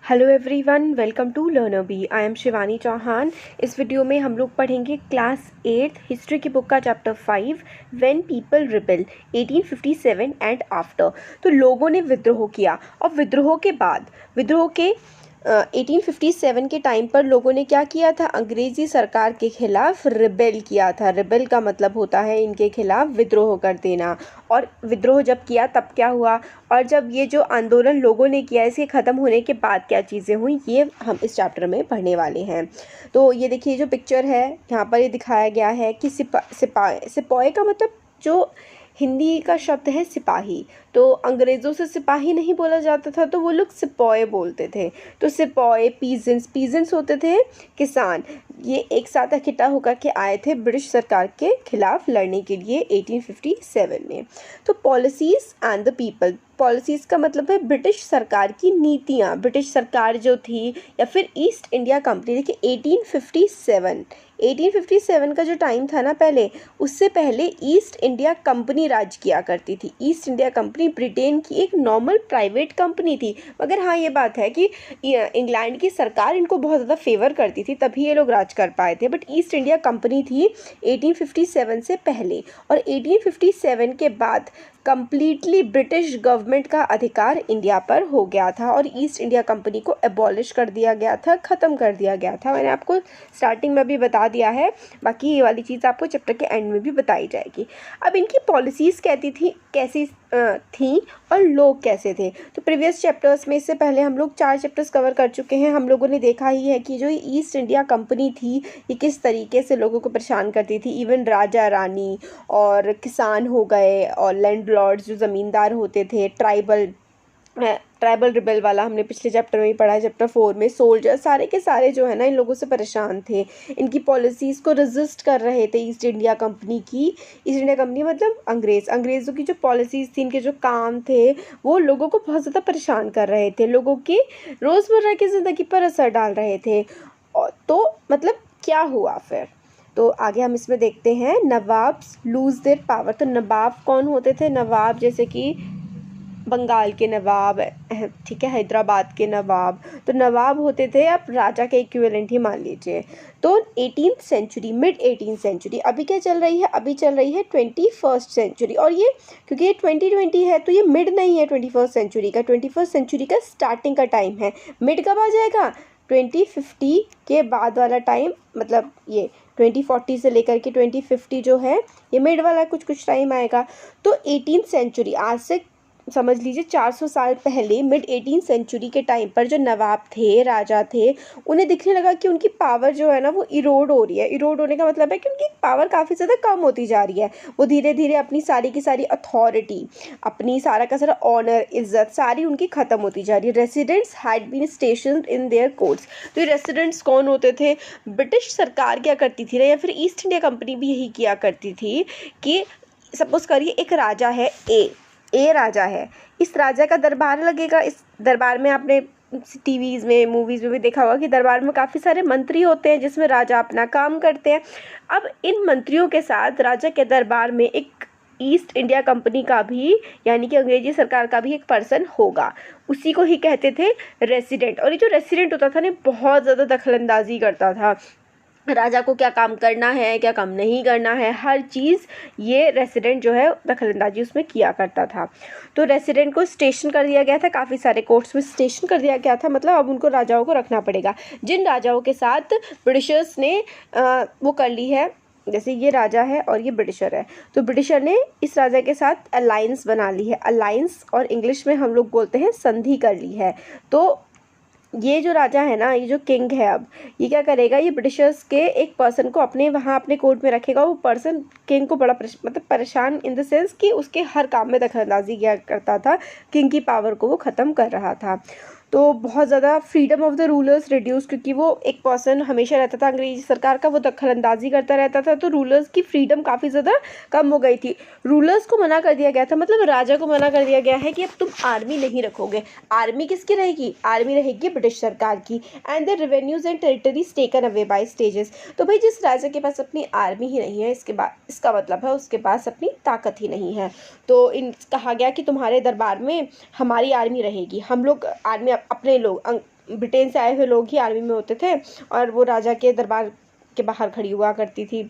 Hello everyone, welcome to learner B. I am Shivani Chauhan. इस video में हम लोग पढ़ेंगे क्लास 8 हिस्ट्री की बुक का chapter 5 when people rebel 1857 and after. तो लोगों ने विद्रोह किया और विद्रोह के बाद विद्रोह के 1857 के टाइम पर लोगों ने क्या किया था? अंग्रेजी सरकार के खिलाफ रिबेल किया था। रिबेल का मतलब होता है इनके खिलाफ विद्रोह कर देना। और विद्रोह जब किया तब क्या हुआ, और जब ये जो आंदोलन लोगों ने किया इसके ख़त्म होने के बाद क्या चीज़ें हुई, ये हम इस चैप्टर में पढ़ने वाले हैं। तो ये देखिए जो पिक्चर है यहाँ पर ये दिखाया गया है कि सिपाही का मतलब जो हिंदी का शब्द है सिपाही। तो अंग्रेज़ों से सिपाही नहीं बोला जाता था, तो वो लोग सिपाही बोलते थे। तो सिपाही पीजेंट्स होते थे किसान। ये एक साथ इकट्ठा होकर के आए थे ब्रिटिश सरकार के खिलाफ लड़ने के लिए 1857 में। तो policies and the people, policies का मतलब है ब्रिटिश सरकार की नीतियाँ। ब्रिटिश सरकार जो थी या फिर ईस्ट इंडिया कंपनी, देखिए 1857 का जो टाइम था ना, पहले उससे पहले ईस्ट इंडिया कंपनी राज किया करती थी। ईस्ट इंडिया कंपनी ब्रिटेन की एक नॉर्मल प्राइवेट कंपनी थी, मगर हाँ ये बात है कि इंग्लैंड की सरकार इनको बहुत ज़्यादा फेवर करती थी, तभी ये लोग राज कर पाए थे। बट ईस्ट इंडिया कंपनी थी 1857 से पहले, और 1857 के बाद कंप्लीटली ब्रिटिश गवर्नमेंट का अधिकार इंडिया पर हो गया था और ईस्ट इंडिया कंपनी को एबॉलिश कर दिया गया था, ख़त्म कर दिया गया था। मैंने आपको स्टार्टिंग में भी बता दिया है, बाकी ये वाली चीज़ आपको चैप्टर के एंड में भी बताई जाएगी। अब इनकी पॉलिसीज़ कैसी थी और लोग कैसे थे। तो प्रीवियस चैप्टर्स में, इससे पहले हम लोग 4 चैप्टर्स कवर कर चुके हैं। हम लोगों ने देखा ही है कि जो ईस्ट इंडिया कंपनी थी ये किस तरीके से लोगों को परेशान करती थी। इवन राजा रानी और किसान हो गए और लैंडलॉर्ड्स जो ज़मींदार होते थे, ट्राइबल रिबेल वाला हमने पिछले चैप्टर में ही पढ़ा है, चैप्टर 4 में। सोल्जर सारे के सारे जो है ना, इन लोगों से परेशान थे। इनकी पॉलिसीज़ को रेजिस्ट कर रहे थे ईस्ट इंडिया कंपनी की। ईस्ट इंडिया कंपनी मतलब अंग्रेज़ों की जो पॉलिसीज़ थी, इनके जो काम थे, वो लोगों को बहुत ज़्यादा परेशान कर रहे थे, लोगों की रोज़मर्रा की ज़िंदगी पर असर डाल रहे थे। तो मतलब क्या हुआ फिर, तो आगे हम इसमें देखते हैं। Nawabs lose their power. तो नवाब कौन होते थे? नवाब जैसे कि बंगाल के नवाब, ठीक है, हैदराबाद के नवाब। तो नवाब होते थे, आप राजा के इक्विवेलेंट ही मान लीजिए। तो 18th century, mid 18th century, अभी क्या चल रही है? अभी चल रही है 21st सेंचुरी। और ये क्योंकि ये 2020 है तो ये मिड नहीं है 21st सेंचुरी का। 21st सेंचुरी का स्टार्टिंग का टाइम है। मिड कब आ जाएगा? 2050 के बाद वाला टाइम, मतलब ये 2040 से लेकर के 2050 जो है ये मिड वाला कुछ टाइम आएगा। तो 18th सेंचुरी, आज से समझ लीजिए 400 साल पहले, मिड 18th सेंचुरी के टाइम पर जो नवाब थे, राजा थे, उन्हें दिखने लगा कि उनकी पावर जो है ना वो इरोड हो रही है। इरोड होने का मतलब है कि उनकी पावर काफ़ी ज़्यादा कम होती जा रही है। वो धीरे धीरे अपनी सारी की सारी अथॉरिटी, अपनी सारा का सारा ऑनर, इज्जत सारी उनकी ख़त्म होती जा रही है। Residents had been stationed in their courts. तो ये रेसिडेंट्स कौन होते थे? ब्रिटिश सरकार क्या करती थी ना, या फिर ईस्ट इंडिया कंपनी भी यही किया करती थी कि सपोज़ करिए एक राजा है, ए राजा है, इस राजा का दरबार लगेगा। इस दरबार में आपने टीवीज़ में, मूवीज़ में भी देखा होगा कि दरबार में काफ़ी सारे मंत्री होते हैं जिसमें राजा अपना काम करते हैं। अब इन मंत्रियों के साथ राजा के दरबार में एक ईस्ट इंडिया कंपनी का भी, यानी कि अंग्रेजी सरकार का भी एक पर्सन होगा, उसी को ही कहते थे रेसिडेंट। और ये जो रेसिडेंट होता था ना, बहुत ज़्यादा दखलंदाजी करता था। राजा को क्या काम करना है, क्या काम नहीं करना है, हर चीज़ ये रेसिडेंट जो है दखलंदाजी उसमें किया करता था। तो रेसिडेंट को स्टेशन कर दिया गया था, काफ़ी सारे कोर्ट्स में स्टेशन कर दिया गया था। मतलब अब उनको राजाओं को रखना पड़ेगा। जिन राजाओं के साथ ब्रिटिशर्स ने वो कर ली है, जैसे ये राजा है और ये ब्रिटिशर है, तो ब्रिटिशर ने इस राजा के साथ अलायंस बना ली है। अलायंस और इंग्लिश में हम लोग बोलते हैं संधि कर ली है। तो ये जो राजा है ना, ये जो किंग है, अब ये क्या करेगा, ये ब्रिटिशर्स के एक पर्सन को अपने कोर्ट में रखेगा। वो पर्सन किंग को बड़ा मतलब परेशान इन द सेंस कि उसके हर काम में दखलंदाजी किया करता था, किंग की पावर को वो ख़त्म कर रहा था। तो बहुत ज़्यादा freedom of the rulers reduce, क्योंकि वो एक पर्सन हमेशा रहता था अंग्रेजी सरकार का, वो दखलंदाजी करता रहता था, तो रूलर्स की फ्रीडम काफ़ी ज़्यादा कम हो गई थी। रूलर्स को मना कर दिया गया था, मतलब राजा को मना कर दिया गया है कि अब तुम आर्मी नहीं रखोगे। आर्मी किसकी रहेगी? आर्मी रहेगी ब्रिटिश सरकार की। And the revenues and territories taken away by stages. तो भाई जिस राजा के पास अपनी आर्मी ही नहीं है, इसका मतलब है उसके पास अपनी ताकत ही नहीं है। तो कहा गया कि तुम्हारे दरबार में हमारी आर्मी रहेगी, हम लोग आर्मी अपने लोग ब्रिटेन से आए हुए लोग ही आर्मी में होते थे और वो राजा के दरबार के बाहर खड़ी हुआ करती थी।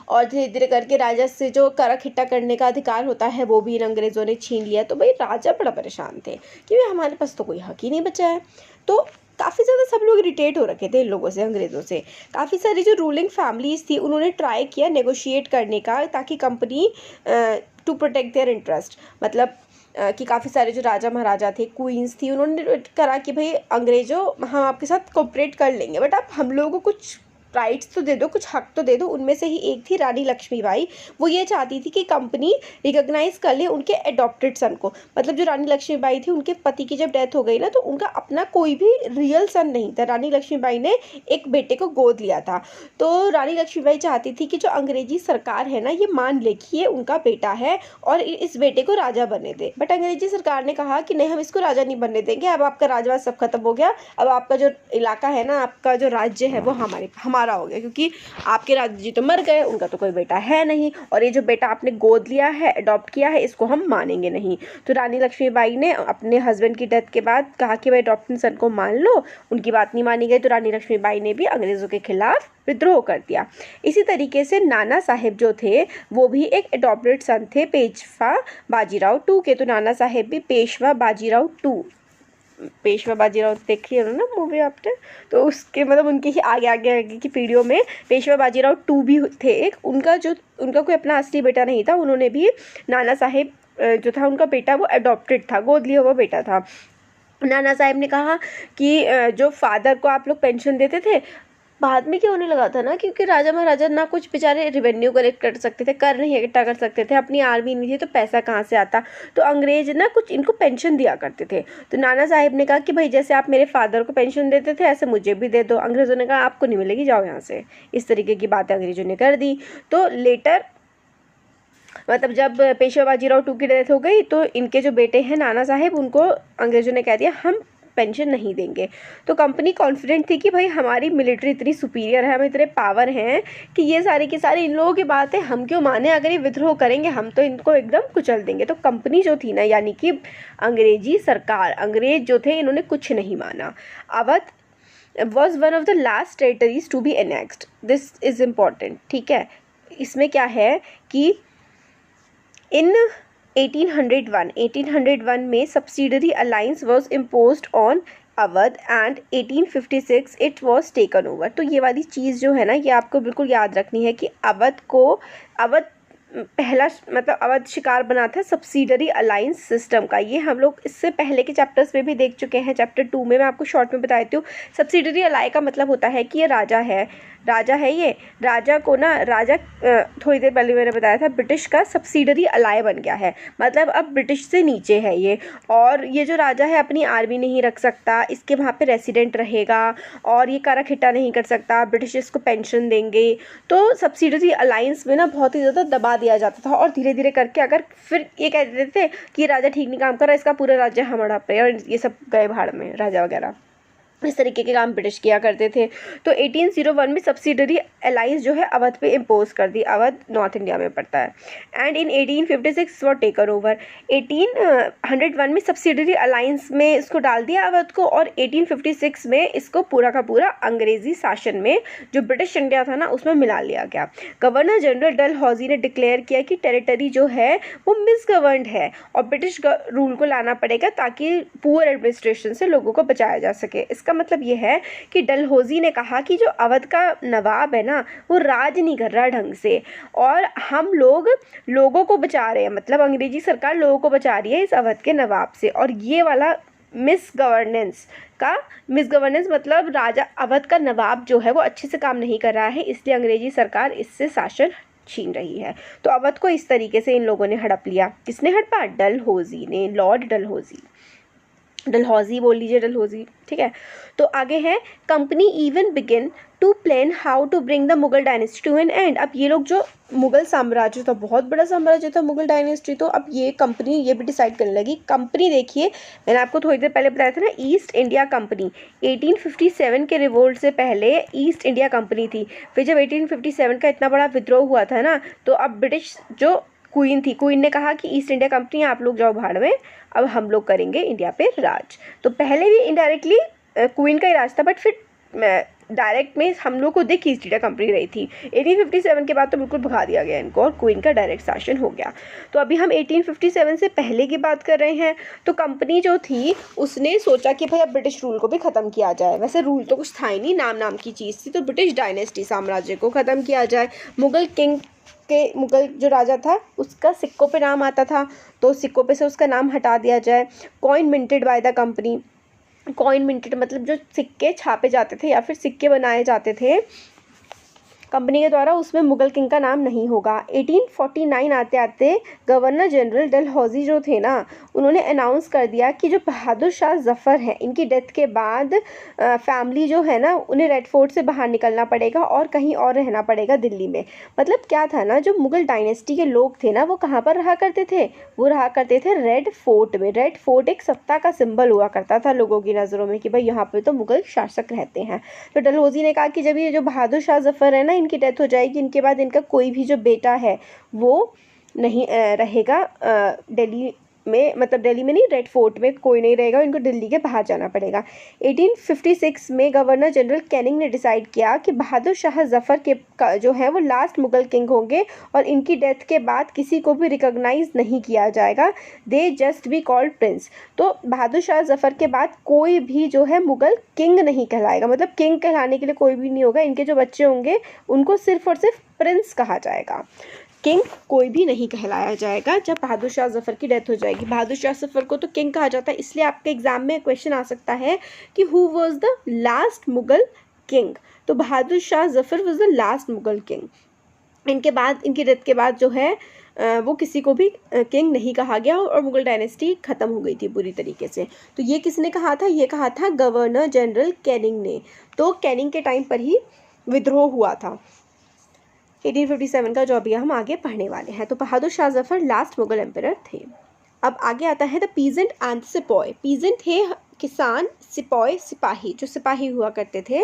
और धीरे धीरे करके राजा से जो कर इकट्ठा करने का अधिकार होता है वो भी इन अंग्रेज़ों ने छीन लिया। तो भाई राजा बड़ा परेशान थे कि भाई हमारे पास तो कोई हक ही नहीं बचा है। तो काफ़ी ज़्यादा सब लोग इरिटेट हो रखे थे इन लोगों से, अंग्रेज़ों से। काफ़ी सारी जो रूलिंग फैमिलीज़ थी उन्होंने ट्राई किया नेगोशिएट करने का, ताकि company to protect their interest, मतलब कि काफ़ी सारे जो राजा महाराजा थे, क्वींस थी, उन्होंने करा कि भाई अंग्रेज़ों हम आपके साथ कोऑपरेट कर लेंगे, बट आप हम लोगों को कुछ राइट्स तो दे दो, कुछ हक तो दे दो। उनमें से ही एक थी रानी लक्ष्मीबाई। वो ये चाहती थी कि कंपनी रिकॉग्नाइज कर ले उनके एडॉप्टेड सन को। मतलब जो रानी लक्ष्मीबाई थी, उनके पति की जब डेथ हो गई ना, तो उनका अपना कोई भी रियल सन नहीं था। रानी लक्ष्मीबाई ने एक बेटे को गोद लिया था। तो रानी लक्ष्मीबाई चाहती थी कि जो अंग्रेजी सरकार है ना, ये मान ले कि ये उनका बेटा है और इस बेटे को राजा बनने दे। बट अंग्रेजी सरकार ने कहा कि नहीं, हम इसको राजा नहीं बनने देंगे, अब आपका राजवास सब खत्म हो गया, अब आपका जो इलाका है ना, आपका जो राज्य है वो हमारा हो गया, क्योंकि आपके राजा जी तो मर गए, उनका तो कोई बेटा है नहीं, और ये जो बेटा आपने गोद लिया है, अडॉप्ट किया है, इसको हम मानेंगे नहीं। तो रानी लक्ष्मीबाई ने अपने हस्बैंड की डेथ के बाद कहा कि भाई अडॉप्टेड सन को मान लो। उनकी बात नहीं मानी गई तो रानी लक्ष्मीबाई ने भी अंग्रेज़ों के खिलाफ विद्रोह कर दिया। इसी तरीके से नाना साहेब जो थे वो भी एक अडॉप्टेड सन थे पेशवा बाजीराव टू के। तो नाना साहेब भी पेशवा बाजीराव टू, पेशवा बाजीराव देखी है ना मूवी आपने, तो उसके मतलब उनके ही आगे की पीढ़ियों में पेशवा बाजीराव टू भी थे एक। उनका कोई अपना असली बेटा नहीं था, उन्होंने भी नाना साहेब जो था उनका बेटा वो अडॉप्टेड था, गोद लिया हुआ बेटा था। नाना साहेब ने कहा कि जो फादर को आप लोग पेंशन देते थे, बाद में क्या होने लगा था ना, क्योंकि राजा महाराजा ना कुछ बेचारे रेवेन्यू कलेक्ट कर सकते थे, कर नहीं इकट्ठा कर सकते थे, अपनी आर्मी नहीं थी, तो पैसा कहाँ से आता। तो अंग्रेज ना कुछ इनको पेंशन दिया करते थे। तो नाना साहिब ने कहा कि भाई जैसे आप मेरे फादर को पेंशन देते थे ऐसे मुझे भी दे दो। अंग्रेज़ों ने कहा आपको नहीं मिलेगी, जाओ यहाँ से। इस तरीके की बातें अंग्रेज़ों ने कर दी। तो लेटर मतलब जब पेशवा बाजीराव टू की डेथ हो गई तो इनके जो बेटे हैं नाना साहेब, उनको अंग्रेज़ों ने कह दिया हम पेंशन नहीं देंगे। तो कंपनी कॉन्फिडेंट थी कि भाई हमारी मिलिट्री इतनी सुपीरियर है, हमें इतने पावर हैं कि ये सारी की सारी इन लोगों की बात है, हम क्यों माने, अगर ये विद्रोह करेंगे हम तो इनको एकदम कुचल देंगे। तो कंपनी जो थी ना, यानी कि अंग्रेजी सरकार, अंग्रेज जो थे, इन्होंने कुछ नहीं माना। Awadh was one of the last territories to be annexed. This is important, ठीक है। इसमें क्या है कि इन 1801 में subsidiary alliance was imposed on Awadh and 1856 it was taken over. तो ये वाली चीज़ जो है ना, ये आपको बिल्कुल याद रखनी है कि अवध पहला मतलब अवध शिकार बना था सब्सिडरी अलाइंस सिस्टम का। ये हम लोग इससे पहले के चैप्टर्स में भी देख चुके हैं। चैप्टर 2 में मैं आपको शॉर्ट में बता देती हूँ। सब्सिडरी अलाई का मतलब होता है कि ये राजा है, ये राजा को ना, राजा थोड़ी देर पहले मैंने बताया था ब्रिटिश का सब्सिडरी अलाई बन गया है, मतलब अब ब्रिटिश से नीचे है ये। और ये जो राजा है अपनी आर्मी नहीं रख सकता, इसके वहाँ पे रेसिडेंट रहेगा और ये कर इकट्ठा नहीं कर सकता, ब्रिटिश इसको पेंशन देंगे। तो सब्सिडरी अलाइंस में ना बहुत ही ज़्यादा दबा दिया जाता था और धीरे धीरे करके अगर फिर ये कह देते थे कि राजा ठीक नहीं काम कर रहा, इसका पूरा राज्य हमारा पे, और ये सब गए भाड़ में राजा वगैरह। इस तरीके के काम ब्रिटिश किया करते थे। तो 1801 में सब्सिडरी अलाइंस जो है अवध पे इम्पोज कर दी। अवध नॉर्थ इंडिया में पड़ता है। And in 1856 was taken over. 1801 में सब्सिडरी अलाइंस में इसको डाल दिया अवध को, और 1856 में इसको पूरा का पूरा अंग्रेजी शासन में जो ब्रिटिश इंडिया था ना उसमें मिला लिया गया। गवर्नर जनरल डलहौजी ने डिक्लेयर किया कि टेरिटरी जो है वो मिसगवर्नड है और ब्रिटिश रूल को लाना पड़ेगा ताकि पुअर एडमिनिस्ट्रेशन से लोगों को बचाया जा सके। इसका मतलब ये है कि डलहौजी ने कहा कि जो अवध का नवाब है ना, वो राज नहीं कर रहा ढंग से, और हम लोगों को बचा रहे हैं, मतलब अंग्रेजी सरकार लोगों को बचा रही है इस अवध के नवाब से। और ये वाला मिस गवर्नेंस मतलब राजा अवध का नवाब जो है वो अच्छे से काम नहीं कर रहा है, इसलिए अंग्रेजी सरकार इससे शासन छीन रही है। तो अवध को इस तरीके से इन लोगों ने हड़प लिया। किसने हड़पा? डलहौजी ने, लॉर्ड डलहौजी बोल लीजिए, डलहौजी, ठीक है। तो आगे है company even begin to plan how to bring the Mughal dynasty to an end. अब ये लोग जो मुगल साम्राज्य था, बहुत बड़ा साम्राज्य था मुगल डायनेस्टी, तो अब ये कंपनी ये भी डिसाइड करने लगी। कंपनी देखिए, मैंने आपको थोड़ी देर पहले बताया था ना, ईस्ट इंडिया कंपनी 1857 के रिवोल्ट से पहले ईस्ट इंडिया कंपनी थी। फिर जब 1857 का इतना बड़ा विद्रोह हुआ था ना, तो अब ब्रिटिश जो क्वीन ने कहा कि ईस्ट इंडिया कंपनी आप लोग जाओ भाड़ में, अब हम लोग करेंगे इंडिया पे राज। तो पहले भी इनडायरेक्टली क्वीन का ही राज था, बट फिर डायरेक्ट में हम लोग को दिख ईस्ट इंडिया कंपनी रही थी। 1857 के बाद तो बिल्कुल भगा दिया गया इनको और क्वीन का डायरेक्ट शासन हो गया। तो अभी हम 1857 से पहले की बात कर रहे हैं। तो कंपनी जो थी उसने सोचा कि भाई अब ब्रिटिश रूल को भी ख़त्म किया जाए। वैसे रूल तो कुछ था ही नहीं, नाम नाम की चीज़ थी। तो ब्रिटिश डायनेस्टी साम्राज्य को ख़त्म किया जाए। मुगल जो राजा था उसका सिक्कों पे नाम आता था, तो सिक्कों पे से उसका नाम हटा दिया जाए। Coin minted by the company, coin minted मतलब जो सिक्के छापे जाते थे या फिर सिक्के बनाए जाते थे कंपनी के द्वारा, उसमें मुगल किंग का नाम नहीं होगा। 1849 आते आते गवर्नर जनरल डलहौजी जो थे ना, उन्होंने अनाउंस कर दिया कि जो बहादुर शाह जफ़र है, इनकी डेथ के बाद फैमिली जो है ना, उन्हें रेड फोर्ट से बाहर निकलना पड़ेगा और कहीं और रहना पड़ेगा दिल्ली में। मतलब क्या था ना, जो मुगल डायनेस्टी के लोग थे ना, वो कहाँ पर रहा करते थे? वो रहा करते थे रेड फोर्ट में। रेड फोर्ट एक सत्ता का सिंबल हुआ करता था लोगों की नज़रों में कि भाई यहाँ पे तो मुगल शासक रहते हैं। तो डलहौजी ने कहा कि जब ये जो बहादुर शाह जफ़र है ना, इनकी डेथ हो जाएगी, इनके बाद इनका कोई भी जो बेटा है वो नहीं रहेगा दिल्ली में, मतलब दिल्ली में नहीं, रेड फोर्ट में कोई नहीं रहेगा, इनको दिल्ली के बाहर जाना पड़ेगा। 1856 में गवर्नर जनरल कैनिंग ने डिसाइड किया कि बहादुर शाह जफ़र के जो है वो लास्ट मुगल किंग होंगे और इनकी डेथ के बाद किसी को भी रिकॉग्नाइज नहीं किया जाएगा, they just be called Prince. तो बहादुर शाह जफ़र के बाद कोई भी जो है मुगल किंग नहीं कहलाएगा, मतलब किंग कहलाने के लिए कोई भी नहीं होगा। इनके जो बच्चे होंगे उनको सिर्फ और सिर्फ प्रिंस कहा जाएगा, किंग कोई भी नहीं कहलाया जाएगा जब बहादुर शाह जफ़र की डेथ हो जाएगी। बहादुर शाह जफ़र को तो किंग कहा जाता है, इसलिए आपके एग्जाम में क्वेश्चन आ सकता है कि who was the last Mughal king. तो Bahadur Shah Zafar was the last Mughal king. इनके बाद, इनकी डेथ के बाद जो है वो किसी को भी किंग नहीं कहा गया और मुगल डायनेस्टी ख़त्म हो गई थी पूरी तरीके से। तो ये किसने कहा था? ये कहा था गवर्नर जनरल कैनिंग ने। तो कैनिंग के टाइम पर ही विद्रोह हुआ था 1857 का, जो अभी हम आगे पढ़ने वाले हैं। तो बहादुर शाह जफ़र लास्ट मुगल एम्परर थे। अब आगे आता है the peasant and sepoy. Peasant थे किसान, सिपॉय सिपाही, जो सिपाही हुआ करते थे,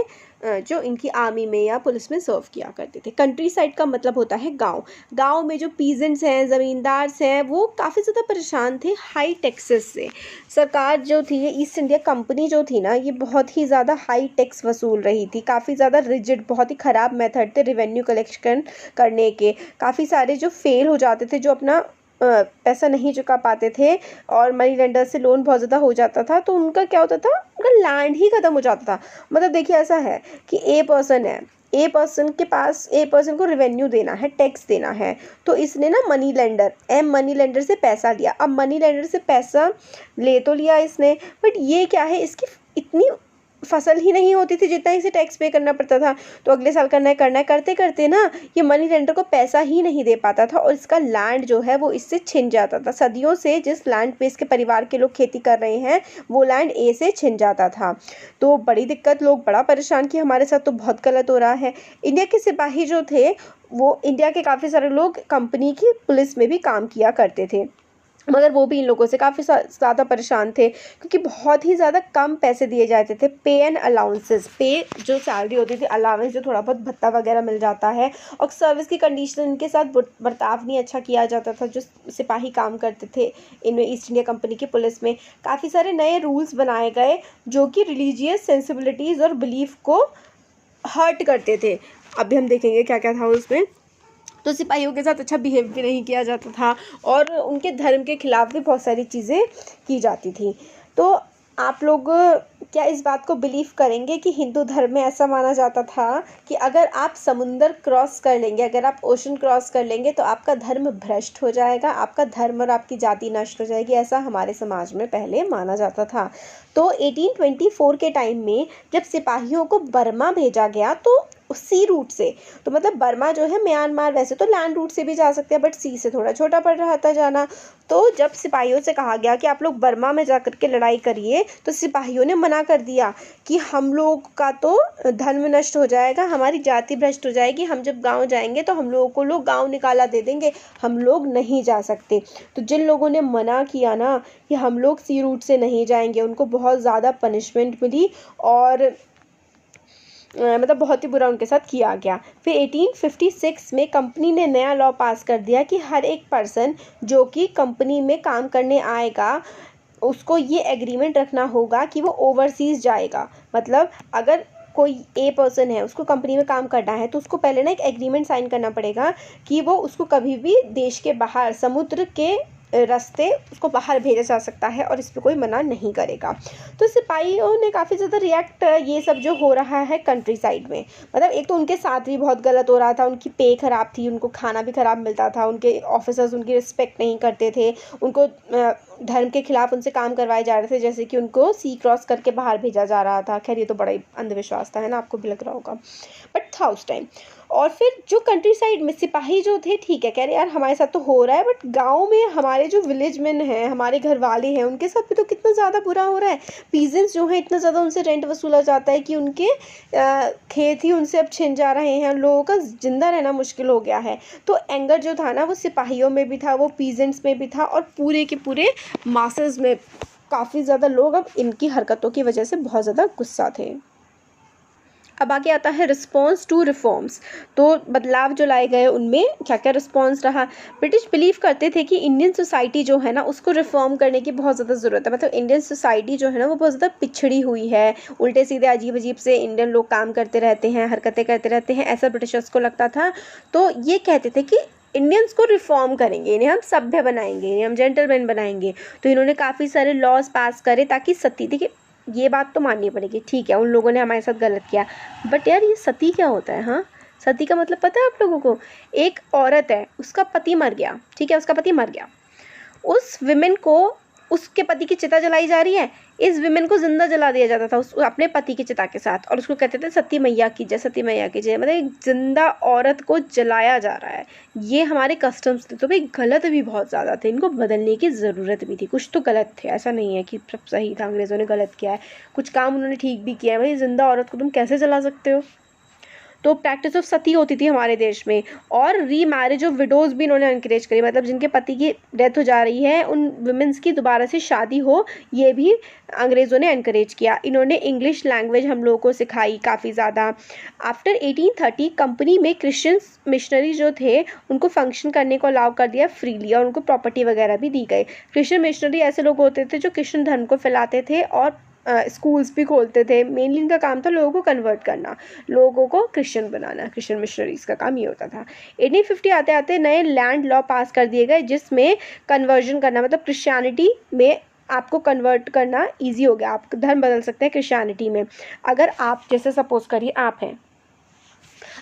जो इनकी आर्मी में या पुलिस में सर्व किया करते थे। कंट्री साइड का मतलब होता है गांव। गांव में जो पीजेंट्स हैं, ज़मींदार हैं, वो काफ़ी ज़्यादा परेशान थे हाई टैक्सेस से। सरकार जो थी, ये ईस्ट इंडिया कंपनी जो थी ना, ये बहुत ही ज़्यादा हाई टैक्स वसूल रही थी। काफ़ी ज़्यादा रिजिड, बहुत ही ख़राब मेथड थे रिवेन्यू कलेक्शन करने के। काफ़ी सारे जो फेल हो जाते थे, जो अपना पैसा नहीं चुका पाते थे और मनी लेंडर से लोन बहुत ज़्यादा हो जाता था, तो उनका क्या होता था, उनका लैंड ही ख़त्म हो जाता था। मतलब देखिए ऐसा है कि ए पर्सन है, ए पर्सन के पास, ए पर्सन को रिवेन्यू देना है, टैक्स देना है, तो इसने ना मनी लेंडर से पैसा लिया। अब मनी लेंडर से पैसा ले तो लिया इसने, बट ये क्या है, इसकी इतनी फसल ही नहीं होती थी जितना इसे टैक्स पे करना पड़ता था। तो अगले साल करना है करते करते ना ये मनी लेंडर को पैसा ही नहीं दे पाता था और इसका लैंड जो है वो इससे छिन जाता था। सदियों से जिस लैंड पे इसके परिवार के लोग खेती कर रहे हैं वो लैंड ए से छिन जाता था। तो बड़ी दिक्कत, लोग बड़ा परेशान कि हमारे साथ तो बहुत गलत हो रहा है। इंडिया के सिपाही जो थे, वो इंडिया के काफ़ी सारे लोग कंपनी की पुलिस में भी काम किया करते थे, मगर वो भी इन लोगों से काफ़ी ज़्यादा परेशान थे क्योंकि बहुत ही ज़्यादा कम पैसे दिए जाते थे। पे एंड अलाउंसेस, पे जो सैलरी होती थी, अलाउंस जो थोड़ा बहुत भत्ता वगैरह मिल जाता है, और सर्विस की कंडीशन इनके साथ बर्ताव नहीं अच्छा किया जाता था। जो सिपाही काम करते थे इनमें, ईस्ट इंडिया कंपनी की पुलिस में, काफ़ी सारे नए रूल्स बनाए गए जो कि रिलीजियस सेंसिबिलिटीज़ और बिलीफ को हर्ट करते थे। अभी हम देखेंगे क्या क्या था उसमें। तो सिपाहियों के साथ अच्छा बिहेव भी नहीं किया जाता था और उनके धर्म के खिलाफ भी बहुत सारी चीज़ें की जाती थी। तो आप लोग क्या इस बात को बिलीव करेंगे कि हिंदू धर्म में ऐसा माना जाता था कि अगर आप समुंदर क्रॉस कर लेंगे, अगर आप ओशन क्रॉस कर लेंगे तो आपका धर्म भ्रष्ट हो जाएगा, आपका धर्म और आपकी जाति नष्ट हो जाएगी, ऐसा हमारे समाज में पहले माना जाता था। तो 1824 के टाइम में जब सिपाहियों को बर्मा भेजा गया, तो सी रूट से, तो मतलब बर्मा जो है म्यांमार, वैसे तो लैंड रूट से भी जा सकते हैं बट सी से थोड़ा छोटा पड़ रहा था जाना। तो जब सिपाहियों से कहा गया कि आप लोग बर्मा में जा कर के लड़ाई करिए, तो सिपाहियों ने मना कर दिया कि हम लोग का तो धर्म नष्ट हो जाएगा, हमारी जाति भ्रष्ट हो जाएगी, हम जब गांव जाएंगे तो हम लोगों को लोग गांव निकाला दे देंगे, हम लोग नहीं जा सकते। तो जिन लोगों ने मना किया ना कि हम लोग सी रूट से नहीं जाएंगे, उनको बहुत ज़्यादा पनिशमेंट मिली और मतलब बहुत ही बुरा उनके साथ किया गया। फिर 1856 में कंपनी ने नया लॉ पास कर दिया कि हर एक पर्सन जो कि कंपनी में काम करने आएगा, उसको ये एग्रीमेंट रखना होगा कि वो ओवरसीज़ जाएगा। मतलब अगर कोई ए पर्सन है, उसको कंपनी में काम करना है, तो उसको पहले ना एक एग्रीमेंट साइन करना पड़ेगा कि वो उसको कभी भी देश के बाहर समुद्र के रास्ते उसको बाहर भेजा जा सकता है और इस पर कोई मना नहीं करेगा। तो सिपाहियों ने काफ़ी ज़्यादा रिएक्ट ये सब जो हो रहा है कंट्री साइड में, मतलब एक तो उनके साथ भी बहुत गलत हो रहा था, उनकी पे ख़राब थी, उनको खाना भी ख़राब मिलता था, उनके ऑफिसर्स उनकी रिस्पेक्ट नहीं करते थे, उनको धर्म के खिलाफ उनसे काम करवाए जा रहे थे, जैसे कि उनको सी क्रॉस करके बाहर भेजा जा रहा था। खैर ये तो बड़ा ही अंधविश्वास था, है ना, आपको भी लग रहा होगा, बट था उस टाइम। और फिर जो कंट्री साइड में सिपाही जो थे, ठीक है, कह रहे यार हमारे साथ तो हो रहा है, बट गांव में हमारे जो विलेज मैन हैं, हमारे घर वाले हैं, उनके साथ भी तो कितना ज़्यादा बुरा हो रहा है। पीजेंट्स जो हैं, इतना ज़्यादा उनसे रेंट वसूला जाता है कि उनके खेत ही उनसे अब छिन जा रहे हैं, लोगों का जिंदा रहना मुश्किल हो गया है। तो एंगर जो था ना, वो सिपाहियों में भी था, वो पीजेंट्स में भी था, और पूरे के पूरे मासेस में काफ़ी ज़्यादा लोग अब इनकी हरकतों की वजह से बहुत ज़्यादा गुस्सा थे। अब आगे आता है रिस्पॉन्स टू रिफॉर्म्स। तो बदलाव जो लाए गए उनमें क्या क्या रिस्पॉन्स रहा। ब्रिटिश बिलीव करते थे कि इंडियन सोसाइटी जो है ना, उसको रिफॉर्म करने की बहुत ज़्यादा ज़रूरत है। मतलब इंडियन सोसाइटी जो है ना, वो बहुत ज़्यादा पिछड़ी हुई है, उल्टे सीधे अजीब अजीब से इंडियन लोग काम करते रहते हैं, हरकतें करते रहते हैं, ऐसा ब्रिटिशर्स को लगता था। तो ये कहते थे कि इंडियंस को रिफॉर्म करेंगे, इन्हें हम सभ्य बनाएंगे, इन्हें हम जेंटलमैन बनाएंगे। तो इन्होंने काफ़ी सारे लॉज पास करे ताकि सती, देखिए ये बात तो माननी पड़ेगी, ठीक है उन लोगों ने हमारे साथ गलत किया, बट यार ये सती क्या होता है? हाँ, सती का मतलब पता है आप लोगों को? एक औरत है, उसका पति मर गया, ठीक है, उसका पति मर गया, उस विमेन को, उसके पति की चिता जलाई जा रही है, इस विमेन को जिंदा जला दिया जाता था उस अपने पति की चिता के साथ, और उसको कहते थे सती मैया की जय, सती मैया की जय। मतलब एक जिंदा औरत को जलाया जा रहा है, ये हमारे कस्टम्स थे। तो भाई गलत भी बहुत ज़्यादा थे, इनको बदलने की ज़रूरत भी थी। कुछ तो गलत थे, ऐसा नहीं है कि सब सही था, अंग्रेज़ों ने गलत किया है, कुछ काम उन्होंने ठीक भी किया है। भाई जिंदा औरत को तुम कैसे जला सकते हो? तो प्रैक्टिस ऑफ सती होती थी हमारे देश में, और री मैरिज ऑफ विडोज भी इन्होंने इनकरेज करी। मतलब जिनके पति की डेथ हो जा रही है, उन वुमेन्स की दोबारा से शादी हो, ये भी अंग्रेज़ों ने इनकरेज किया। इन्होंने इंग्लिश लैंग्वेज हम लोगों को सिखाई काफ़ी ज़्यादा। आफ्टर 1830 कंपनी में क्रिश्चियन मिशनरी जो थे, उनको फंक्शन करने को अलाउ कर दिया फ्रीली, और उनको प्रॉपर्टी वगैरह भी दी गई। क्रिश्चियन मिशनरी ऐसे लोग होते थे जो क्रिश्चियन धर्म को फैलाते थे और स्कूल्स भी खोलते थे। मेनली इनका काम था लोगों को कन्वर्ट करना, लोगों को क्रिश्चियन बनाना। क्रिश्चियन मिशनरीज का काम ये होता था। 1850 आते आते नए लैंड लॉ पास कर दिए गए, जिसमें कन्वर्जन करना, मतलब क्रिश्चियनिटी में आपको कन्वर्ट करना ईजी हो गया, आप धर्म बदल सकते हैं क्रिश्चियनिटी में। अगर आप, जैसे सपोज करिए आप हैं,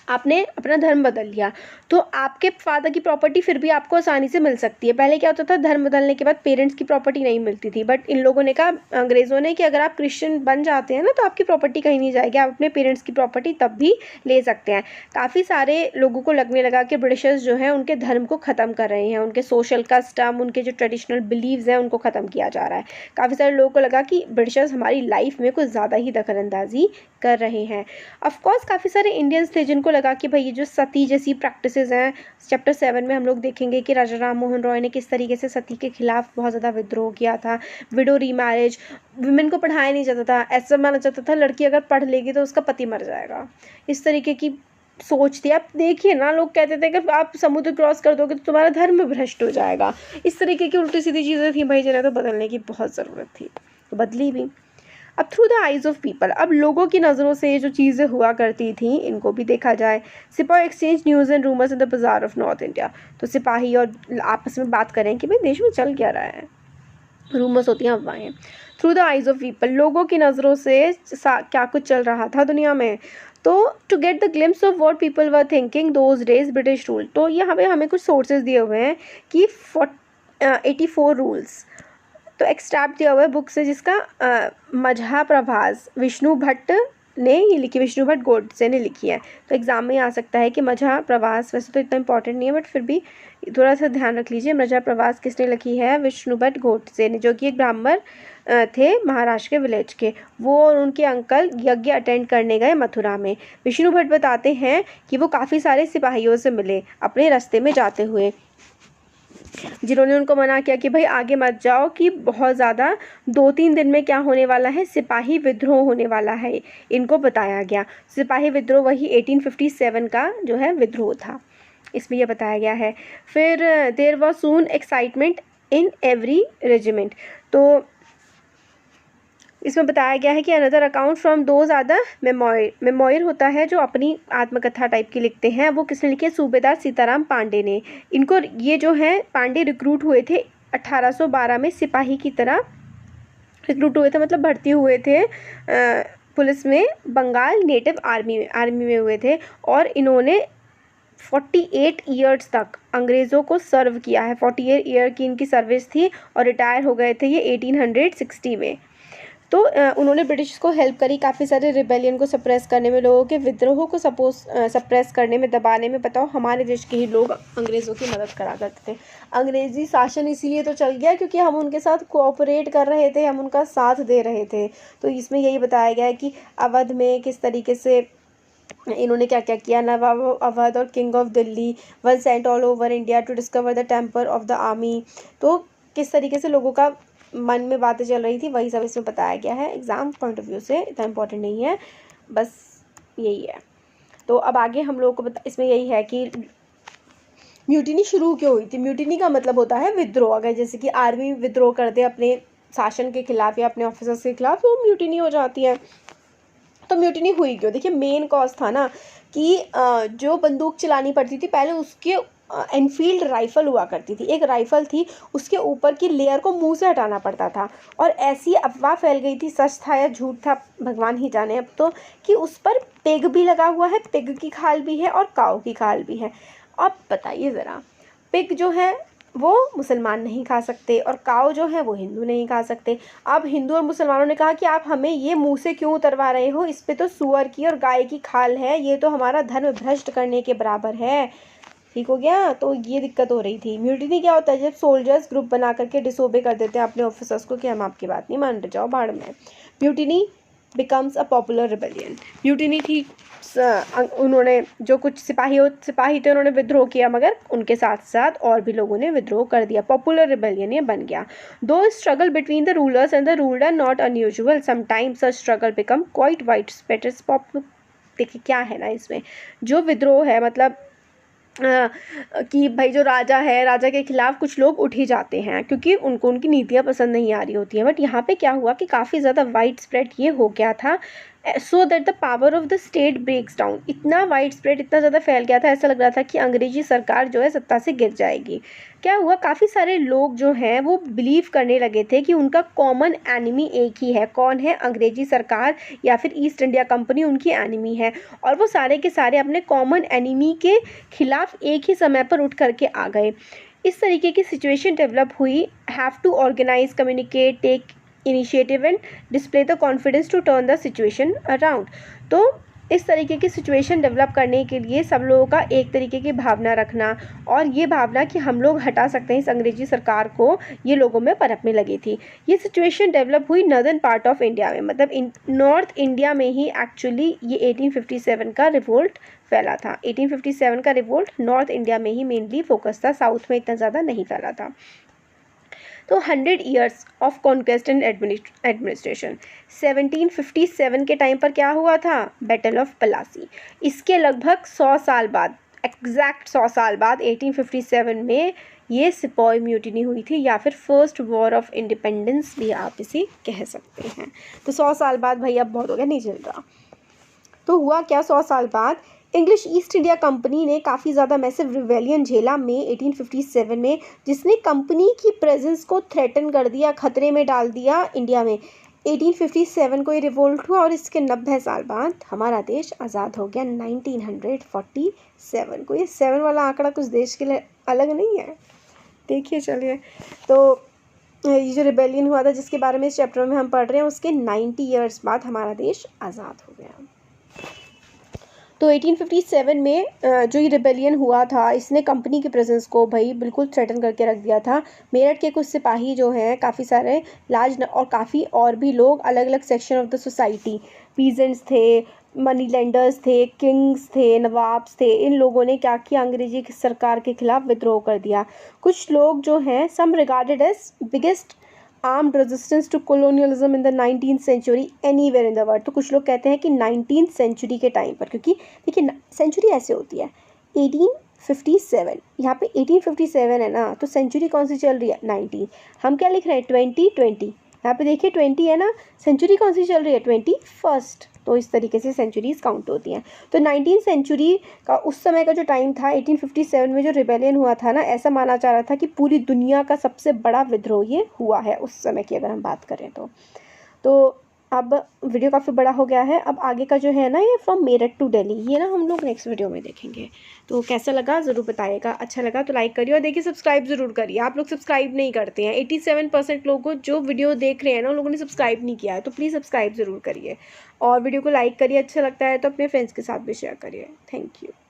आपने अपना धर्म बदल लिया, तो आपके फादर की प्रॉपर्टी फिर भी आपको आसानी से मिल सकती है। पहले क्या होता था, धर्म बदलने के बाद पेरेंट्स की प्रॉपर्टी नहीं मिलती थी, बट इन लोगों ने कहा, अंग्रेज़ों ने, कि अगर आप क्रिश्चियन बन जाते हैं ना, तो आपकी प्रॉपर्टी कहीं नहीं जाएगी, आप अपने पेरेंट्स की प्रॉपर्टी तब भी ले सकते हैं। काफ़ी सारे लोगों को लगने लगा कि ब्रिटिशर्स जो हैं उनके धर्म को ख़त्म कर रहे हैं, उनके सोशल कस्टम, उनके जो ट्रेडिशनल बिलीव्स हैं उनको ख़त्म किया जा रहा है। काफ़ी सारे लोगों को लगा कि ब्रिटिशर्स हमारी लाइफ में कुछ ज़्यादा ही दखलंदाजी कर रहे हैं। ऑफकोर्स काफ़ी सारे इंडियंस थे जिनको लगा कि भाई ये जो सती जैसी प्रैक्टिसेस हैं, चैप्टर 7 में हम लोग देखेंगे कि राजा राम मोहन रॉय ने किस तरीके से सती के खिलाफ बहुत ज़्यादा विद्रोह किया था। विडो रीमैरिज, वुमेन को पढ़ाया नहीं जाता था, ऐसा माना जाता था लड़की अगर पढ़ लेगी तो उसका पति मर जाएगा, इस तरीके की सोच थी। आप देखिए ना, लोग कहते थे कि आप समुद्र क्रॉस कर दोगे तो तुम्हारा धर्म भ्रष्ट हो जाएगा, इस तरीके की उल्टी सीधी चीज़ें थी। भाई जिन्हें तो बदलने की बहुत ज़रूरत थी, तो बदली भी। अब through the eyes of people, अब लोगों की नज़रों से जो चीज़ें हुआ करती थी इनको भी देखा जाए। सिपाही exchange news and rumours in the बाजार ऑफ नॉर्थ इंडिया। तो सिपाही और आपस में बात करें कि भाई देश में चल क्या रहा है, रूमर्स होती हैं, अफवाहें। Through the eyes of people, लोगों की नज़रों से क्या कुछ चल रहा था दुनिया में। तो to get the glimpse of what people were thinking those days British rule. तो यहाँ पे हमें कुछ सोर्सेज दिए हुए हैं कि 84 रूल्स, तो एक्सट्रैक्ट दिया हुआ है बुक से, जिसका मजहा प्रभास विष्णु भट्ट ने ये लिखी, विष्णु भट्ट गोडसे ने लिखी है। तो एग्जाम में आ सकता है कि मजहा प्रभास, वैसे तो इतना इंपॉर्टेंट नहीं है बट फिर भी थोड़ा सा ध्यान रख लीजिए। मजहा प्रभास किसने लिखी है? विष्णु भट्ट गोडसे ने, जो कि एक ब्राह्मण थे महाराष्ट्र के विलेज के। वो और उनके अंकल यज्ञ अटेंड करने गए मथुरा में। विष्णु भट्ट बताते हैं कि वो काफ़ी सारे सिपाहियों से मिले अपने रास्ते में जाते हुए, जिन्होंने उनको मना किया कि भाई आगे मत जाओ, कि बहुत ज़्यादा 2-3 दिन में क्या होने वाला है, सिपाही विद्रोह होने वाला है, इनको बताया गया। सिपाही विद्रोह वही 1857 का जो है विद्रोह था, इसमें यह बताया गया है। फिर there was soon excitement in every regiment. तो इसमें बताया गया है कि another account from those are the memoir होता है जो अपनी आत्मकथा टाइप की लिखते हैं, वो किसने लिखे? सूबेदार सीताराम पांडे ने। इनको ये जो है पांडे रिक्रूट हुए थे 1812 में, सिपाही की तरह रिक्रूट हुए थे, मतलब भर्ती हुए थे पुलिस में, बंगाल नेटिव आर्मी में हुए थे। और इन्होंने 48 ईयर्स तक अंग्रेज़ों को सर्व किया है। 48 ईयर की इनकी सर्विस थी और रिटायर हो गए थे ये 1860 में। तो उन्होंने ब्रिटिश को हेल्प करी काफ़ी सारे रिबेलियन को सप्रेस करने में, लोगों के विद्रोह को सप्रेस करने में, दबाने में। बताओ, हमारे देश के ही लोग अंग्रेज़ों की मदद करा करते थे। अंग्रेज़ी शासन इसीलिए तो चल गया क्योंकि हम उनके साथ कोऑपरेट कर रहे थे, हम उनका साथ दे रहे थे। तो इसमें यही बताया गया है कि अवध में किस तरीके से इन्होंने क्या क्या किया। नवाब अवध और king of Delhi one sent all over India to discover the temper of the army. तो किस तरीके से लोगों का मन में बातें चल रही थी, वही सब इसमें बताया गया है। एग्ज़ाम पॉइंट ऑफ व्यू से इतना इम्पोर्टेंट नहीं है, बस यही है। तो अब आगे हम लोगों को इसमें यही है कि म्यूटिनी शुरू क्यों हुई थी। म्यूटिनी का मतलब होता है विद्रोह। अगर जैसे कि आर्मी विद्रोह कर दे अपने शासन के खिलाफ या अपने ऑफिसर्स के खिलाफ, तो म्यूटिनी हो जाती है। तो म्यूटिनी हुई क्यों? देखिए, मेन कॉज था ना कि जो बंदूक चलानी पड़ती थी पहले, उसके एनफील्ड राइफ़ल हुआ करती थी, एक राइफ़ल थी, उसके ऊपर की लेयर को मुंह से हटाना पड़ता था। और ऐसी अफवाह फैल गई थी, सच था या झूठ था भगवान ही जाने अब तो, कि उस पर पिग भी लगा हुआ है, पिग की खाल भी है और काऊ की खाल भी है। अब बताइए ज़रा, पिग जो है वो मुसलमान नहीं खा सकते और काऊ जो है वो हिंदू नहीं खा सकते। अब हिंदू और मुसलमानों ने कहा कि आप हमें ये मुंह से क्यों उतरवा रहे हो, इस पे तो सूअर की और गाय की खाल है, ये तो हमारा धर्म भ्रष्ट करने के बराबर है। ठीक हो गया? तो ये दिक्कत हो रही थी। म्यूटिनी क्या होता है? जब सोल्जर्स ग्रुप बना करके डिसोबे कर देते हैं अपने ऑफिसर्स को कि हम आपकी बात नहीं मान रहे, जाओ भाड़ में। Mutiny becomes a popular rebellion. Mutiny थी, उन्होंने जो कुछ सिपाही थे उन्होंने विद्रोह किया, मगर उनके साथ साथ और भी लोगों ने विद्रोह कर दिया। पॉपुलर रिबेलियन ये बन गया। दो struggle between the rulers and the ruled are not unusual, sometimes such struggle become quite widespread. देखिए क्या है ना, इसमें जो विद्रोह है मतलब कि भाई जो राजा है, राजा के खिलाफ कुछ लोग उठ ही जाते हैं क्योंकि उनको उनकी नीतियाँ पसंद नहीं आ रही होती हैं। बट यहाँ पे क्या हुआ कि काफ़ी ज़्यादा वाइड स्प्रेड ये हो गया था, so that the power of the state breaks down. इतना वाइड स्प्रेड, इतना ज़्यादा फैल गया था, ऐसा लग रहा था कि अंग्रेजी सरकार जो है सत्ता से गिर जाएगी। क्या हुआ, काफ़ी सारे लोग जो हैं वो बिलीव करने लगे थे कि उनका कॉमन एनिमी एक ही है। कौन है? अंग्रेजी सरकार या फिर ईस्ट इंडिया कंपनी उनकी एनिमी है। और वो सारे के सारे अपने कॉमन एनिमी के खिलाफ एक ही समय पर उठ करके आ गए। इस तरीके की सिचुएशन डेवलप हुई। Have to organise, communicate, take initiative and display the confidence to turn the situation around. तो इस तरीके की सिचुएशन डेवलप करने के लिए सब लोगों का एक तरीके की भावना रखना और ये भावना कि हम लोग हटा सकते हैं इस अंग्रेजी सरकार को, ये लोगों में पनपने लगी थी। ये सिचुएशन डेवलप हुई नॉर्दर्न पार्ट ऑफ इंडिया में, मतलब नॉर्थ इंडिया में ही एक्चुअली ये 1857 का रिवोल्ट फैला था। 1857 का रिवोल्ट नॉर्थ इंडिया में ही मेनली फोकस था, साउथ में इतना ज़्यादा नहीं फैला था। तो 100 years of conquest and administration. 1757 के टाइम पर क्या हुआ था? Battle of Plassey. इसके लगभग 100 साल बाद, एग्जैक्ट 100 साल बाद 1857 में ये सिपॉय म्यूटिनी हुई थी, या फिर फर्स्ट वॉर ऑफ इंडिपेंडेंस भी आप इसे कह सकते हैं। तो 100 साल बाद भाई अब बहुत हो गया, नहीं चल रहा। तो हुआ क्या 100 साल बाद? इंग्लिश ईस्ट इंडिया कंपनी ने काफ़ी ज़्यादा मैसिव रिवेलियन झेला में 1857 में, जिसने कंपनी की प्रेजेंस को थ्रेटन कर दिया, खतरे में डाल दिया इंडिया में। 1857 को ये रिवोल्ट हुआ और इसके 90 साल बाद हमारा देश आज़ाद हो गया 1947 को। ये 7 वाला आंकड़ा कुछ देश के लिए अलग नहीं है, देखिए चलिए। तो ये जो रिबेलियन हुआ था जिसके बारे में इस चैप्टर में हम पढ़ रहे हैं, उसके 90 ईयर्स बाद हमारा देश आज़ाद हो गया। तो 1857 में जो ये रिबेलियन हुआ था, इसने कंपनी के प्रेजेंस को भाई बिल्कुल थ्रेटन करके रख दिया था। मेरठ के कुछ सिपाही जो हैं, काफ़ी सारे और काफ़ी और भी लोग, अलग अलग section of the society, peasants थे, मनी लेंडर्स थे, किंग्स थे, नवाब्स थे, इन लोगों ने क्या किया? अंग्रेजी सरकार के खिलाफ विद्रोह कर दिया। कुछ लोग जो हैं, some regarded as biggest armed resistance to colonialism in the 19th century anywhere in the world. तो कुछ लोग कहते हैं कि 19th सेंचुरी के टाइम पर, क्योंकि देखिए सेंचुरी ऐसे होती है 1857, यहाँ पे 1857 है ना, तो सेंचुरी कौन सी चल रही है? 19। हम क्या लिख रहे हैं? 2020। यहाँ पे देखिए 20 है ना, सेंचुरी कौन सी चल रही है, 21st। तो इस तरीके से सेंचुरीज काउंट होती हैं। तो 19th सेंचुरी का उस समय का जो टाइम था 1857 में जो रिबेलियन हुआ था ना, ऐसा माना जा रहा था कि पूरी दुनिया का सबसे बड़ा विद्रोह ये हुआ है उस समय की अगर हम बात करें तो अब वीडियो काफ़ी बड़ा हो गया है। अब आगे का जो है ना, ये फ्रॉम मेरठ टू दिल्ली, ये ना हम लोग नेक्स्ट वीडियो में देखेंगे। तो कैसा लगा ज़रूर बताइएगा, अच्छा लगा तो लाइक करिए और देखिए सब्सक्राइब ज़रूर करिए। आप लोग सब्सक्राइब नहीं करते हैं, 87% लोगों जो वीडियो देख रहे हैं ना, उन लोगों ने सब्सक्राइब नहीं किया है, तो प्लीज़ सब्सक्राइब ज़रूर करिए और वीडियो को लाइक करिए। अच्छा लगता है तो अपने फ्रेंड्स के साथ भी शेयर करिए। Thank you.